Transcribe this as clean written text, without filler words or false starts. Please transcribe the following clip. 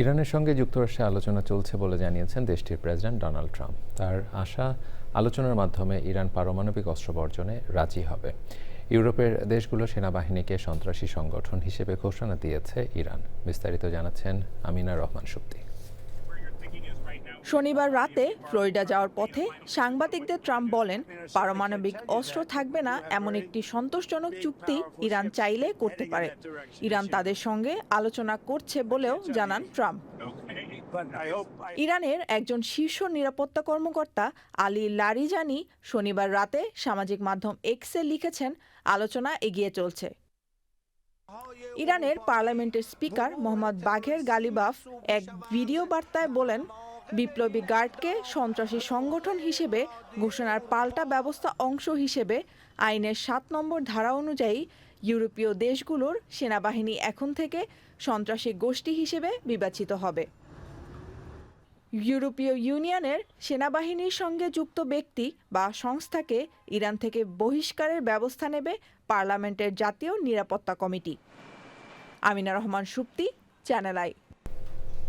ইরানের সঙ্গে যুক্তরাষ্ট্রে আলোচনা চলছে বলে জানিয়েছেন দেশটির প্রেসিডেন্ট ডোনাল্ড ট্রাম্প। তার আশা, আলোচনার মাধ্যমে ইরান পারমাণবিক অস্ত্র বর্জনে রাজি হবে। ইউরোপের দেশগুলো সেনাবাহিনীকে সন্ত্রাসী সংগঠন হিসেবে ঘোষণা দিয়েছে ইরান। বিস্তারিত জানাচ্ছেন আমিনা রহমান সুপ্তি। শনিবার রাতে ফ্লোরিডা যাওয়ার পথে সাংবাদিকদের ট্রাম্প বলেন, পারমাণবিক অস্ত্র থাকবে না এমন একটি সন্তোষজনক চুক্তি ইরান চাইলে করতে পারে। ইরান তাদের সঙ্গে আলোচনা করছে বলেও জানান ট্রাম্প। ইরানের একজন শীর্ষ নিরাপত্তা কর্মকর্তা আলী লারিজানি শনিবার রাতে সামাজিক মাধ্যম এক্সে লিখেছেন, আলোচনা এগিয়ে চলছে। ইরানের পার্লামেন্টের স্পিকার মোহাম্মদ বাঘের গালিবাফ এক ভিডিও বার্তায় বলেন, বিপ্লবী গার্ডকে সন্ত্রাসী সংগঠন হিসেবে ঘোষণার পাল্টা ব্যবস্থা অংশ হিসেবে আইনের ৭ নম্বর ধারা অনুযায়ী ইউরোপীয় দেশগুলোর সেনাবাহিনী এখন থেকে সন্ত্রাসী গোষ্ঠী হিসেবে বিবেচিত হবে। ইউরোপীয় ইউনিয়নের সেনাবাহিনীর সঙ্গে যুক্ত ব্যক্তি বা সংস্থাকে ইরান থেকে বহিষ্কারের ব্যবস্থা নেবে পার্লামেন্টের জাতীয় নিরাপত্তা committee. Amina Rahman Supti, channel I.